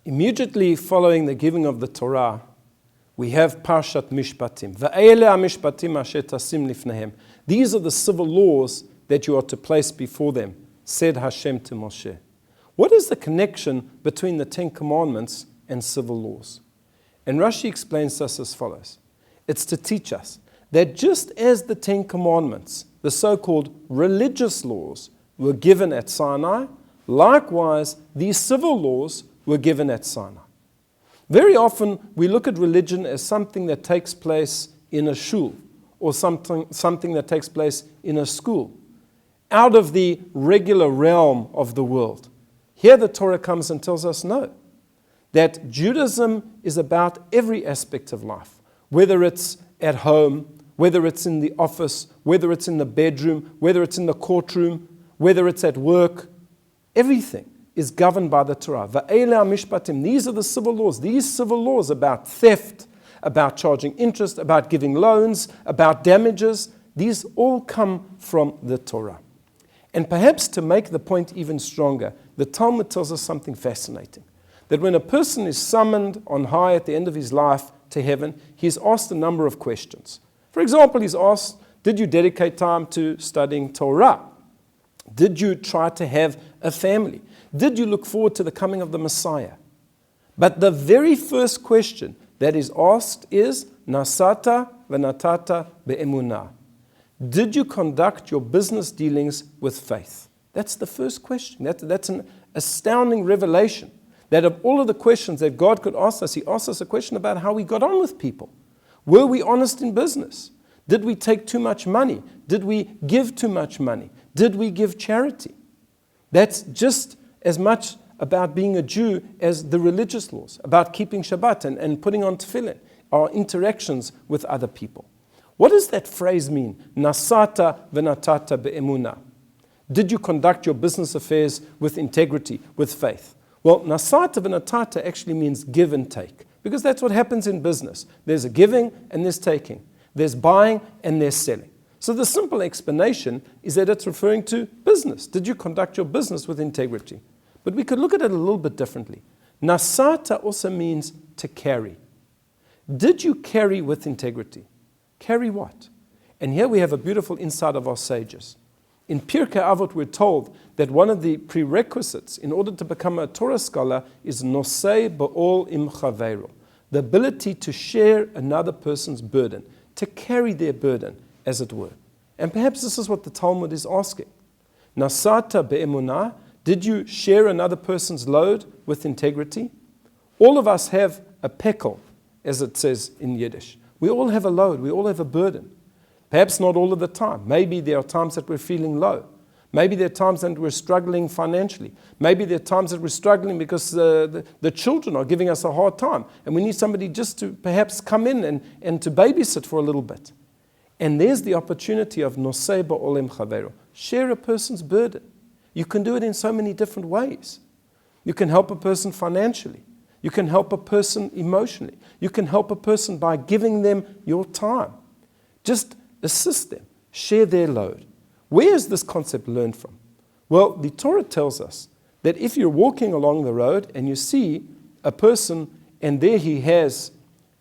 Immediately following the giving of the Torah, we have Parshat Mishpatim. Va'ele ha-mishpatim asher tasim lifnehem. These are the civil laws that you are to place before them, said Hashem to Moshe. What is the connection between the Ten Commandments and civil laws? And Rashi explains us as follows. It's to teach us that just as the Ten Commandments, the so-called religious laws, were given at Sinai, likewise these civil laws were given at Sinai. Very often we look at religion as something that takes place in a shul or something that takes place in a school, out of the regular realm of the world. Here the Torah comes and tells us no, that Judaism is about every aspect of life, whether it's at home, whether it's in the office, whether it's in the bedroom, whether it's in the courtroom, whether it's at work. Everything is governed by the Torah. Va'ele ha-mishpatim. These are the civil laws. These civil laws about theft, about charging interest, about giving loans, about damages, these all come from the Torah. And perhaps to make the point even stronger, the Talmud tells us something fascinating. That when a person is summoned on high at the end of his life to heaven, he's asked a number of questions. For example, he's asked, did you dedicate time to studying Torah? Did you try to have a family? Did you look forward to the coming of the Messiah? But the very first question that is asked is, Nasata v'natata be'emunah. Did you conduct your business dealings with faith? That's the first question. That's an astounding revelation. That of all of the questions that God could ask us, He asked us a question about how we got on with people. Were we honest in business? Did we take too much money? Did we give too much money? Did we give charity? That's just as much about being a Jew as the religious laws, about keeping Shabbat and putting on tefillin, our interactions with other people. What does that phrase mean? Nasata v'natata be'emunah. Did you conduct your business affairs with integrity, with faith? Well, nasata v'natata actually means give and take, because that's what happens in business. There's a giving and there's taking. There's buying and there's selling. So the simple explanation is that it's referring to business. Did you conduct your business with integrity? But we could look at it a little bit differently. Nasata also means to carry. Did you carry with integrity? Carry what? And here we have a beautiful insight of our sages. In Pirkei Avot we're told that one of the prerequisites in order to become a Torah scholar is nosei ba'ol im chaveiro, the ability to share another person's burden, to carry their burden, as it were. And perhaps this is what the Talmud is asking. Nasata be'emunah, did you share another person's load with integrity? All of us have a pekel, as it says in Yiddish. We all have a load, we all have a burden. Perhaps not all of the time. Maybe there are times that we're feeling low. Maybe there are times that we're struggling financially. Maybe there are times that we're struggling because the children are giving us a hard time. And we need somebody just to perhaps come in and to babysit for a little bit. And there's the opportunity of nosei ba'ol im chaveiro. Share a person's burden. You can do it in so many different ways. You can help a person financially. You can help a person emotionally. You can help a person by giving them your time. Just assist them. Share their load. Where is this concept learned from? Well, the Torah tells us that if you're walking along the road and you see a person and there he has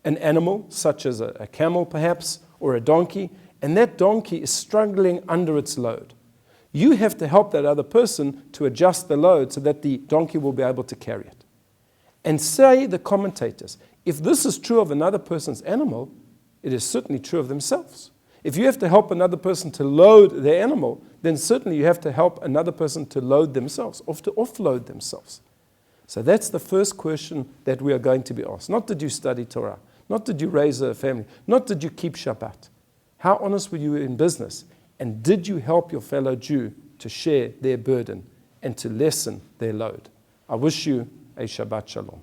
an animal, such as a camel perhaps, or a donkey, and that donkey is struggling under its load, you have to help that other person to adjust the load so that the donkey will be able to carry it. And say the commentators, if this is true of another person's animal, it is certainly true of themselves. If you have to help another person to load their animal, then certainly you have to help another person to load themselves, or to offload themselves. So that's the first question that we are going to be asked. Not did you study Torah, not did you raise a family, not did you keep Shabbat. How honest were you in business? And did you help your fellow Jew to share their burden and to lessen their load? I wish you a Shabbat Shalom.